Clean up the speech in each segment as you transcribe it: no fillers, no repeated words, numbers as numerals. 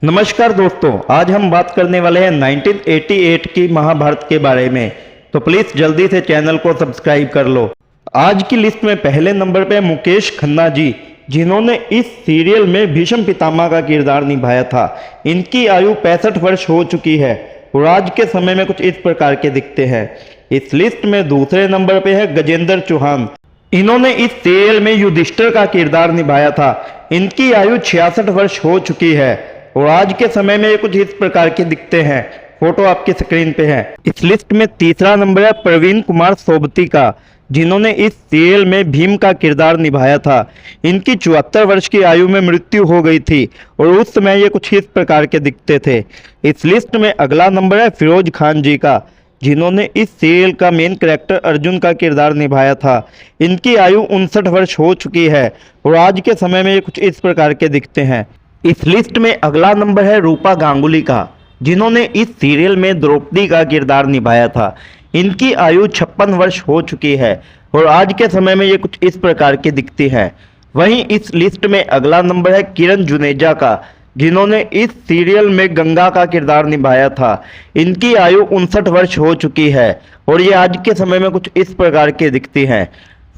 नमस्कार दोस्तों, आज हम बात करने वाले हैं 1988 की महाभारत के बारे में। तो प्लीज जल्दी से चैनल को सब्सक्राइब कर लो। आज की लिस्ट में पहले नंबर पे मुकेश खन्ना जी, जिन्होंने इस सीरियल में भीष्म पितामह का किरदार निभाया था। इनकी आयु 65 वर्ष हो चुकी है और आज के समय में कुछ इस प्रकार के दिखते हैं। इस लिस्ट में दूसरे नंबर पे है गजेंद्र चौहान। इन्होंने इस सीरियल में युधिष्ठिर का किरदार निभाया था। इनकी आयु 66 वर्ष हो चुकी है और आज के समय में ये कुछ इस प्रकार के दिखते हैं। फोटो आपकी स्क्रीन पे है। इस लिस्ट में तीसरा नंबर है प्रवीण कुमार सोबती का, जिन्होंने इस सीरियल में भीम का किरदार निभाया था। इनकी 74 वर्ष की आयु में मृत्यु हो गई थी और उस समय ये कुछ इस प्रकार के दिखते थे। इस लिस्ट में अगला नंबर है फिरोज खान जी का, जिन्होंने इस सीरियल का मेन कैरेक्टर अर्जुन का किरदार निभाया था। इनकी आयु 59 वर्ष हो चुकी है और आज के समय में ये कुछ इस प्रकार के दिखते हैं। इस लिस्ट में अगला नंबर है रूपा गांगुली का, जिन्होंने इस सीरियल में द्रौपदी का किरदार निभाया था। इनकी आयु 56 वर्ष हो चुकी है और आज के समय में ये कुछ इस प्रकार की दिखती है। वहीं इस लिस्ट में अगला नंबर है किरण जुनेजा का, जिन्होंने इस सीरियल में गंगा का किरदार निभाया था। इनकी आयु 59 वर्ष हो चुकी है और ये आज के समय में कुछ इस प्रकार के दिखती हैं।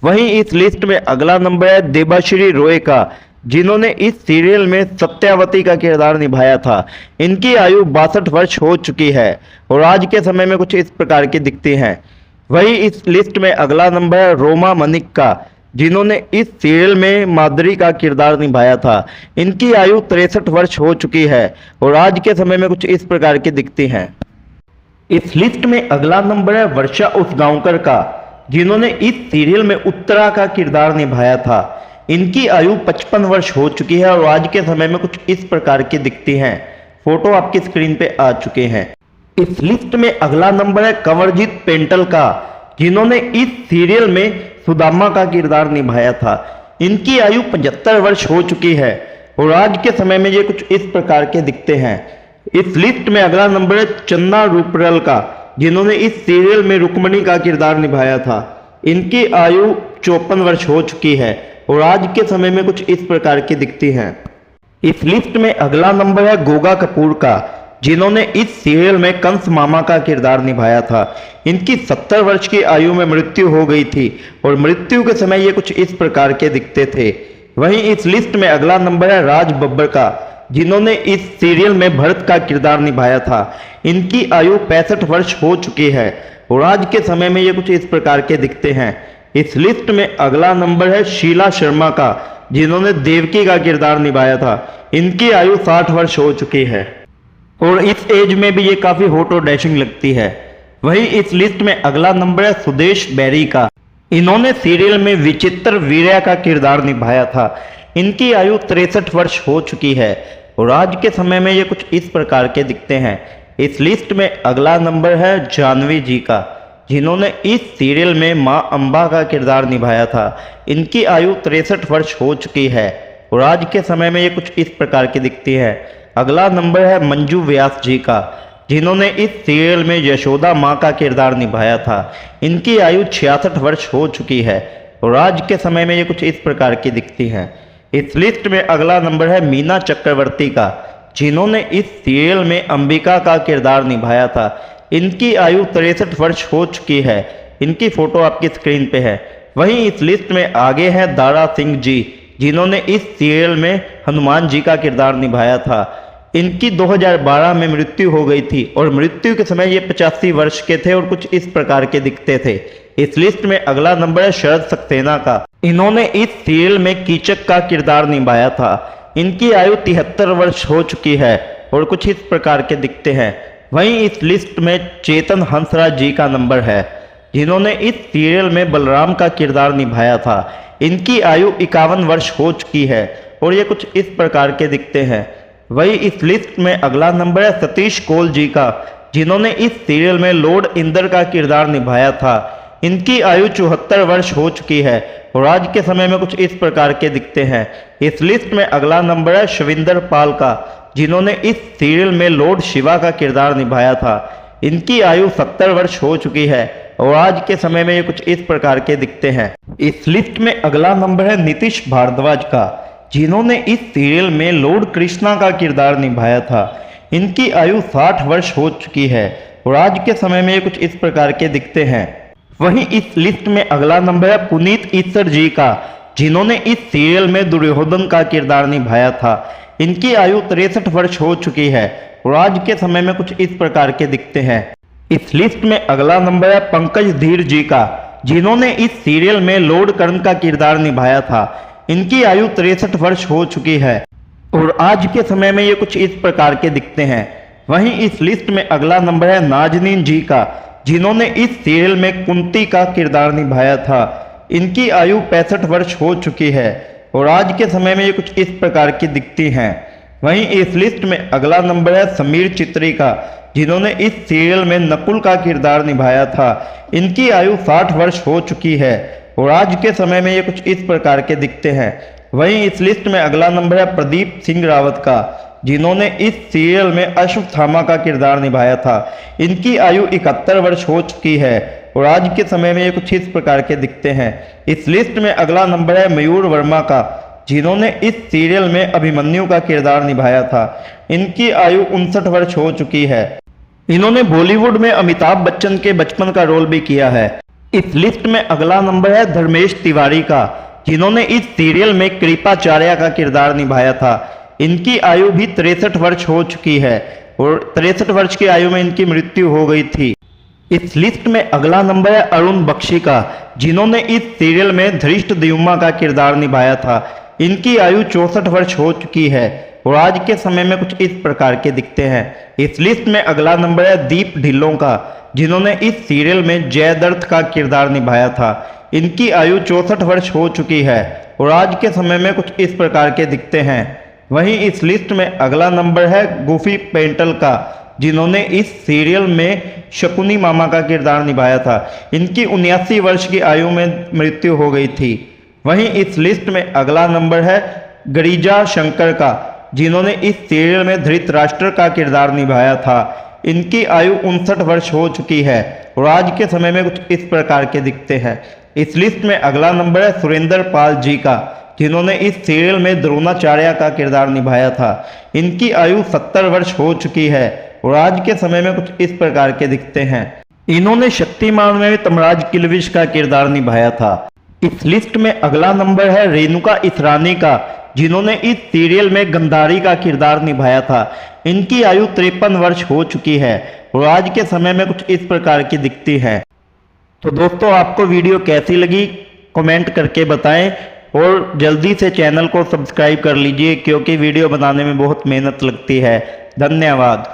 वहीं इस लिस्ट में अगला नंबर है देबाश्री रॉय का, जिन्होंने इस सीरियल में सत्यावती का किरदार निभाया था। इनकी आयु 62 वर्ष हो चुकी है और आज के समय में कुछ इस प्रकार की दिखती हैं। वहीं इस लिस्ट में अगला नंबर है रोमा मनिक का, जिन्होंने इस सीरियल में माधुरी का किरदार निभाया था। इनकी आयु 63 वर्ष हो चुकी है और आज के समय में कुछ इस प्रकार की दिखती हैं। इस लिस्ट में अगला नंबर है वर्षा उसगांवकर का, जिन्होंने इस सीरियल में उत्तरा का किरदार निभाया था। इनकी आयु 55 वर्ष हो चुकी है और आज के समय में कुछ इस प्रकार की दिखती हैं। फोटो आपकी स्क्रीन पे आ चुके हैं। इस लिस्ट में अगला नंबर है कंवरजीत पेंटल का, जिन्होंने इस सीरियल में सुदामा का किरदार निभाया था। इनकी आयु 75 वर्ष हो चुकी है और आज के समय में ये कुछ इस प्रकार के दिखते हैं। इस लिस्ट में अगला नंबर है चन्ना रूपरल का, जिन्होंने इस सीरियल में रुक्मणी का किरदार निभाया था। इनकी आयु 54 वर्ष हो चुकी है और आज के समय में कुछ इस प्रकार की दिखती हैं। इस लिस्ट में अगला नंबर है गोगा कपूर का, जिन्होंने इस सीरियल में कंस मामा का किरदार निभाया था। इनकी 70 वर्ष की आयु में मृत्यु हो गई थी और मृत्यु के समय ये कुछ इस प्रकार के दिखते थे। वहीं इस लिस्ट में अगला नंबर है राज बब्बर का, जिन्होंने इस सीरियल में भरत का किरदार निभाया था। इनकी आयु 65 वर्ष हो चुकी है और आज के समय में ये कुछ इस प्रकार के दिखते हैं। इस लिस्ट में अगला नंबर है शीला शर्मा का, जिन्होंने देवकी का किरदार निभाया था। इनकी आयु 60 वर्ष हो चुकी है और इस एज में भी ये काफी हॉट और डैशिंग लगती है। वहीं इस लिस्ट में अगला नंबर है सुदेश बैरी का। इन्होंने सीरियल में विचित्र वीर्या का किरदार निभाया था। इनकी आयु 63 वर्ष हो चुकी है और आज के समय में ये कुछ इस प्रकार के दिखते हैं। इस लिस्ट में अगला नंबर है जानवी जी का, जिन्होंने इस सीरियल में मां अंबा का किरदार निभाया था। इनकी आयु 63 वर्ष हो चुकी है और आज के समय में ये कुछ इस प्रकार की दिखती है। अगला नंबर है मंजू व्यास जी का, जिन्होंने इस सीरियल में यशोदा मां का किरदार निभाया था। इनकी आयु 66 वर्ष हो चुकी है और आज के समय में ये कुछ इस प्रकार की दिखती हैं। इस लिस्ट में अगला नंबर है मीना चक्रवर्ती का, जिन्होंने इस सीरियल में अंबिका का किरदार निभाया था। इनकी आयु 63 वर्ष हो चुकी है। इनकी फोटो आपकी स्क्रीन पे है। वहीं इस लिस्ट में आगे हैं दारा सिंह जी, जिन्होंने इस सीरियल में हनुमान जी का किरदार निभाया था। इनकी 2012 में मृत्यु हो गई थी और मृत्यु के समय ये 85 वर्ष के थे और कुछ इस प्रकार के दिखते थे। इस लिस्ट में अगला नंबर है शरद सक्सेना का। इन्होंने इस सीरियल में कीचक का किरदार निभाया था। इनकी आयु 73 वर्ष हो चुकी है और कुछ इस प्रकार के दिखते हैं। वहीं इस लिस्ट में चेतन हंसराज जी का नंबर है, जिन्होंने इस सीरियल में बलराम का किरदार निभाया था। इनकी आयु 51 वर्ष हो चुकी है और ये कुछ इस प्रकार के दिखते हैं। वहीं इस लिस्ट में अगला नंबर है सतीश कौल जी का, जिन्होंने इस सीरियल में लॉर्ड इंदर का किरदार निभाया था। इनकी आयु 74 वर्ष हो चुकी है और आज के समय में कुछ इस प्रकार के दिखते हैं। इस लिस्ट में अगला नंबर है शविंदर पाल का, जिन्होंने इस सीरियल में लॉर्ड शिवा का किरदार निभाया था। इनकी आयु 70 वर्ष हो चुकी है और आज के समय में ये कुछ इस प्रकार के दिखते हैं। इस लिस्ट में अगला नंबर है नीतीश भारद्वाज का, जिन्होंने इस सीरियल में लॉर्ड कृष्णा का किरदार निभाया था। इनकी आयु 60 वर्ष हो चुकी है और आज के समय में ये कुछ इस प्रकार के दिखते हैं। वहीं इस लिस्ट में अगला नंबर है पुनीत ईसर जी का, जिन्होंने इस सीरियल में दुर्योधन का किरदार निभाया था। इनकी आयु 63 वर्ष हो चुकी है और आज के समय में कुछ इस प्रकार के दिखते हैं। इस लिस्ट में अगला नंबर है पंकज धीर जी का, जिन्होंने इस सीरियल में लॉर्ड कर्ण का किरदार निभाया था। इनकी आयु 63 वर्ष हो चुकी है और आज के समय में ये कुछ इस प्रकार के दिखते हैं। वहीं इस लिस्ट में अगला नंबर है नाजनीन जी का, जिन्होंने इस सीरियल में कुंती का किरदार निभाया था। इनकी आयु 65 वर्ष हो चुकी है और आज के समय में ये कुछ इस प्रकार की दिखती हैं। वहीं इस लिस्ट में अगला नंबर है समीर चित्री का, जिन्होंने इस सीरियल में नकुल का किरदार निभाया था। इनकी आयु 60 वर्ष हो चुकी है और आज के समय में ये कुछ इस प्रकार के दिखते हैं। वहीं इस लिस्ट में अगला नंबर है प्रदीप सिंह रावत का, जिन्होंने इस सीरियल में अश्वत्थामा का किरदार निभाया था। इनकी आयु 71 वर्ष हो चुकी है और आज के समय में ये कुछ इस प्रकार के दिखते हैं। इस लिस्ट में अगला नंबर है मयूर वर्मा का, जिन्होंने इस सीरियल में अभिमन्यु का किरदार निभाया था। इनकी आयु 59 वर्ष हो चुकी है। इन्होंने बॉलीवुड में अमिताभ बच्चन के बचपन का रोल भी किया है। इस लिस्ट में अगला नंबर है धर्मेश तिवारी का, जिन्होंने इस सीरियल में कृपाचार्य का किरदार निभाया था। इनकी आयु भी 63 वर्ष हो चुकी है और 63 वर्ष की आयु में इनकी मृत्यु हो गई थी। इस लिस्ट में अगला नंबर है अरुण बख्शी का, जिन्होंने इस सीरियल में धृष्टद्युम्न का किरदार निभाया था। इनकी आयु 64 वर्ष हो चुकी है और आज के समय में कुछ इस प्रकार के दिखते हैं। इस लिस्ट में अगला नंबर है दीप ढिल्लों का, जिन्होंने इस सीरियल में जयद्रथ का किरदार निभाया था। इनकी आयु 64 वर्ष हो चुकी है और आज के समय में कुछ इस प्रकार के दिखते हैं। वहीं इस लिस्ट में अगला नंबर है गुफी पेंटल का, जिन्होंने इस सीरियल में शकुनी मामा का किरदार निभाया था। इनकी 79 वर्ष की आयु में मृत्यु हो गई थी। वहीं इस लिस्ट में अगला नंबर है गिरिजा शंकर का, जिन्होंने इस सीरियल में धृतराष्ट्र का किरदार निभाया था। इनकी आयु 59 वर्ष हो चुकी है और आज के समय में कुछ इस प्रकार के दिखते हैं। इस लिस्ट में अगला नंबर है सुरेंद्र पाल जी का, जिन्होंने इस सीरियल में द्रोणाचार्य का किरदार निभाया था। इनकी आयु 70 वर्ष हो चुकी है और आज के समय में कुछ इस प्रकार के दिखते हैं। इन्होंने शक्तिमान में तमराज किलविश का किरदार निभाया था। इस लिस्ट में अगला नंबर है रेणुका इसरानी का, जिन्होंने इस सीरियल में गंधारी का किरदार निभाया था। इनकी आयु 53 वर्ष हो चुकी है और आज के समय में कुछ इस प्रकार की दिखती है। तो दोस्तों, आपको वीडियो कैसी लगी कमेंट करके बताएं और जल्दी से चैनल को सब्सक्राइब कर लीजिए, क्योंकि वीडियो बनाने में बहुत मेहनत लगती है। धन्यवाद।